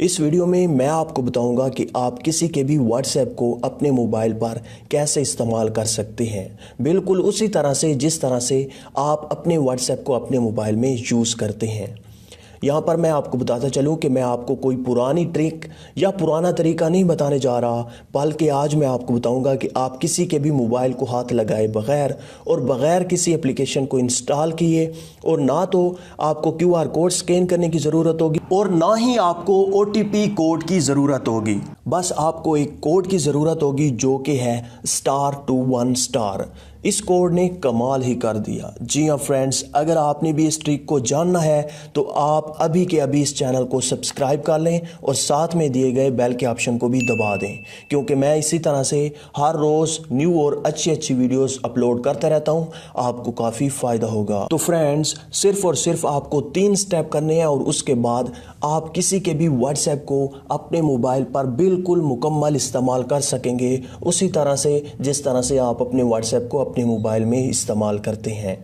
इस वीडियो में मैं आपको बताऊंगा कि आप किसी के भी व्हाट्सएप को अपने मोबाइल पर कैसे इस्तेमाल कर सकते हैं, बिल्कुल उसी तरह से जिस तरह से आप अपने व्हाट्सएप को अपने मोबाइल में यूज़ करते हैं। यहाँ पर मैं आपको बताता चलूँ कि मैं आपको कोई पुरानी ट्रिक या पुराना तरीका नहीं बताने जा रहा, बल्कि आज मैं आपको बताऊंगा कि आप किसी के भी मोबाइल को हाथ लगाए बगैर और बगैर किसी एप्लीकेशन को इंस्टॉल किए और ना तो आपको QR कोड स्कैन करने की ज़रूरत होगी और ना ही आपको OTP कोड की ज़रूरत होगी। बस आपको एक कोड की ज़रूरत होगी जो कि है *21#। इस कोड ने कमाल ही कर दिया। जी हाँ फ्रेंड्स, अगर आपने भी इस ट्रिक को जानना है तो आप अभी के अभी इस चैनल को सब्सक्राइब कर लें और साथ में दिए गए बेल के ऑप्शन को भी दबा दें, क्योंकि मैं इसी तरह से हर रोज़ न्यू और अच्छी वीडियोस अपलोड करता रहता हूँ। आपको काफ़ी फ़ायदा होगा। तो फ्रेंड्स, सिर्फ और सिर्फ आपको 3 स्टेप करने हैं और उसके बाद आप किसी के भी व्हाट्सएप को अपने मोबाइल पर बिल्कुल मुकम्मल इस्तेमाल कर सकेंगे, उसी तरह से जिस तरह से आप अपने व्हाट्सएप को अपने मोबाइल में इस्तेमाल करते हैं।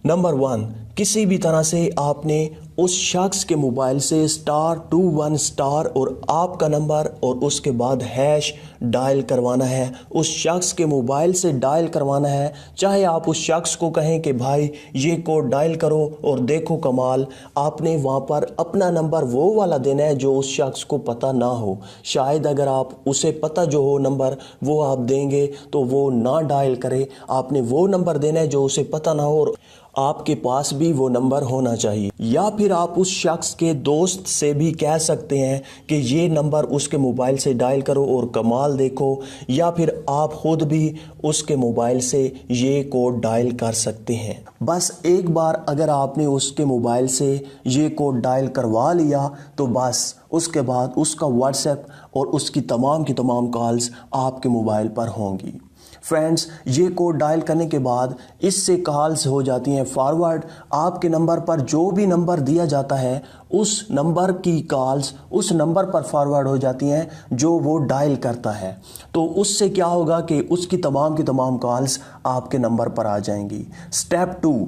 नंबर 1, किसी भी तरह से आपने उस शख्स के मोबाइल से *21* और आपका नंबर और उसके बाद हैश डायल करवाना है। उस शख्स के मोबाइल से डायल करवाना है। चाहे आप उस शख्स को कहें कि भाई ये कोड डायल करो और देखो कमाल, आपने वहाँ पर अपना नंबर वो वाला देना है जो उस शख्स को पता ना हो। शायद अगर आप उसे पता जो हो नंबर वो आप देंगे तो वो ना डायल करे। आपने वो नंबर देना है जो उसे पता ना हो और आपके पास भी वो नंबर होना चाहिए। या फिर आप उस शख्स के दोस्त से भी कह सकते हैं कि ये नंबर उसके मोबाइल से डायल करो और कमाल देखो, या फिर आप खुद भी उसके मोबाइल से ये कोड डायल कर सकते हैं। बस एक बार अगर आपने उसके मोबाइल से ये कोड डायल करवा लिया तो बस उसके बाद उसका व्हाट्सएप और उसकी तमाम की तमाम कॉल्स आपके मोबाइल पर होंगी। फ्रेंड्स, ये कोड डायल करने के बाद इससे कॉल्स हो जाती हैं फॉरवर्ड। आपके नंबर पर जो भी नंबर दिया जाता है उस नंबर की कॉल्स उस नंबर पर फॉरवर्ड हो जाती हैं जो वो डायल करता है। तो उससे क्या होगा कि उसकी तमाम की तमाम कॉल्स आपके नंबर पर आ जाएंगी। स्टेप 2,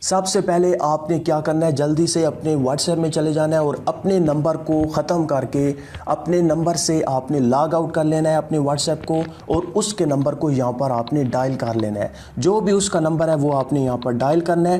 सबसे पहले आपने क्या करना है, जल्दी से अपने व्हाट्सएप में चले जाना है और अपने नंबर को ख़त्म करके अपने नंबर से आपने लॉग आउट कर लेना है अपने व्हाट्सएप को और उसके नंबर को यहाँ पर आपने डायल कर लेना है। जो भी उसका नंबर है वो आपने यहाँ पर डायल करना है।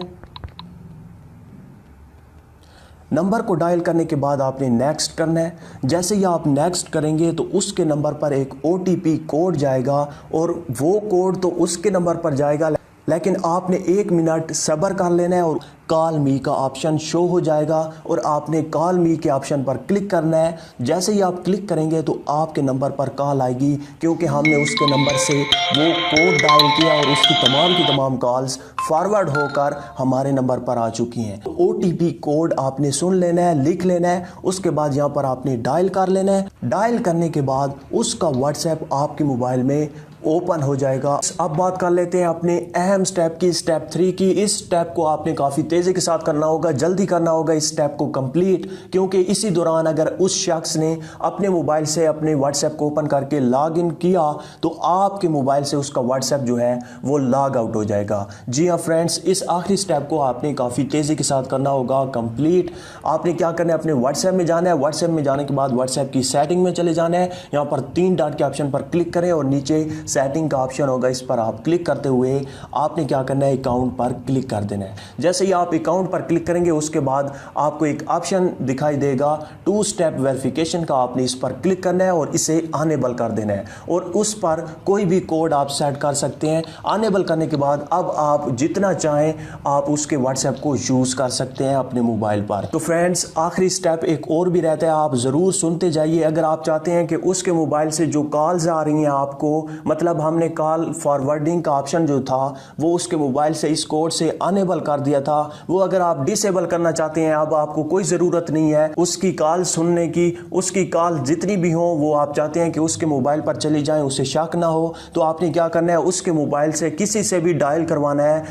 नंबर को डायल करने के बाद आपने नेक्स्ट करना है। जैसे ही आप नेक्स्ट करेंगे तो उसके नंबर पर एक OTP कोड जाएगा और वो कोड तो उसके नंबर पर जाएगा, लेकिन आपने 1 मिनट सब्र कर लेना है और कॉल मी का ऑप्शन शो हो जाएगा और आपने कॉल मी के ऑप्शन पर क्लिक करना है। जैसे ही आप क्लिक करेंगे तो आपके नंबर पर कॉल आएगी, क्योंकि हमने उसके नंबर से वो कोड डायल किया और उसकी तमाम कॉल्स फॉरवर्ड होकर हमारे नंबर पर आ चुकी हैं। तो OTP कोड आपने सुन लेना है, लिख लेना है, उसके बाद यहाँ पर आपने डायल कर लेना है। डायल करने के बाद उसका व्हाट्सएप आपके मोबाइल में ओपन हो जाएगा। अब बात कर लेते हैं अपने अहम स्टेप की, स्टेप 3 की। इस स्टेप को आपने काफ़ी तेज़ी के साथ करना होगा, जल्दी करना होगा इस स्टेप को कंप्लीट, क्योंकि इसी दौरान अगर उस शख्स ने अपने मोबाइल से अपने व्हाट्सएप को ओपन करके लॉग इन किया तो आपके मोबाइल से उसका व्हाट्सएप जो है वो लॉग आउट हो जाएगा। जी हाँ फ्रेंड्स, इस आखिरी स्टेप को आपने काफ़ी तेज़ी के साथ करना होगा कंप्लीट। आपने क्या करना है, अपने व्हाट्सएप में जाना है। व्हाट्सएप में जाने के बाद व्हाट्सएप की सेटिंग में चले जाना है। यहाँ पर 3 डॉट के ऑप्शन पर क्लिक करें और नीचे सेटिंग का ऑप्शन होगा, इस पर आप क्लिक करते हुए आपने क्या करना है, अकाउंट पर क्लिक कर देना है। जैसे ही आप अकाउंट पर क्लिक करेंगे उसके बाद आपको एक ऑप्शन दिखाई देगा 2 स्टेप वेरिफिकेशन का। आपने इस पर क्लिक करना है और इसे अनेबल कर देना है और उस पर कोई भी कोड आप सेट कर सकते हैं। अनेबल करने के बाद अब आप जितना चाहें आप उसके व्हाट्सएप को यूज कर सकते हैं अपने मोबाइल पर। तो फ्रेंड्स, आखिरी स्टेप एक और भी रहता है, आप जरूर सुनते जाइए। अगर आप चाहते हैं कि उसके मोबाइल से जो कॉल्स आ रही हैं आपको, मतलब हमने कॉल फॉरवर्डिंग का ऑप्शन जो था वो उसके मोबाइल से इस कोड से अनेबल कर दिया था, वो अगर आप डिसेबल करना चाहते हैं, अब आपको कोई ज़रूरत नहीं है उसकी कॉल सुनने की। उसकी कॉल जितनी भी हो वो आप चाहते हैं कि उसके मोबाइल पर चली जाएं, उसे शक ना हो, तो आपने क्या करना है, उसके मोबाइल से किसी से भी डायल करवाना है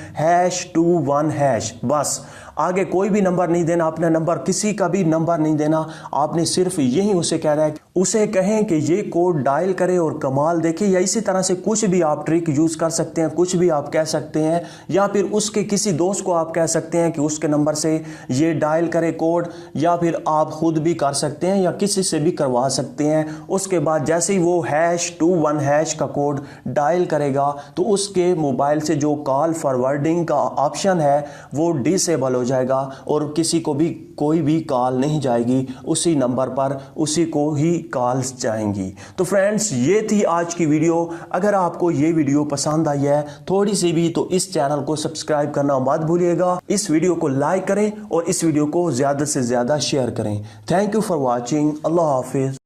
#21#। बस आगे कोई भी नंबर नहीं देना, अपना नंबर किसी का भी नंबर नहीं देना। आपने सिर्फ यही उसे कह रहा है, उसे कहें कि ये कोड डायल करे और कमाल देखे, या इसी तरह से कुछ भी आप ट्रिक यूज कर सकते हैं, कुछ भी आप कह सकते हैं। या फिर उसके किसी दोस्त को आप कह सकते हैं कि उसके नंबर से ये डायल करे कोड, या फिर आप खुद भी कर सकते हैं या किसी से भी करवा सकते हैं। उसके बाद जैसे ही वो #21# का कोड डायल करेगा तो उसके मोबाइल से जो कॉल फॉरवर्डिंग का ऑप्शन है वो डिसेबल हो जाएगा और किसी को भी कोई भी कॉल नहीं जाएगी, उसी नंबर पर उसी को ही कॉल्स जाएंगी। तो फ्रेंड्स, ये थी आज की वीडियो। अगर आपको ये वीडियो पसंद आई है थोड़ी सी भी, तो इस चैनल को सब्सक्राइब करना मत भूलिएगा। इस वीडियो को लाइक करें और इस वीडियो को ज्यादा से ज्यादा शेयर करें। Thank you for watching. Allah Hafiz.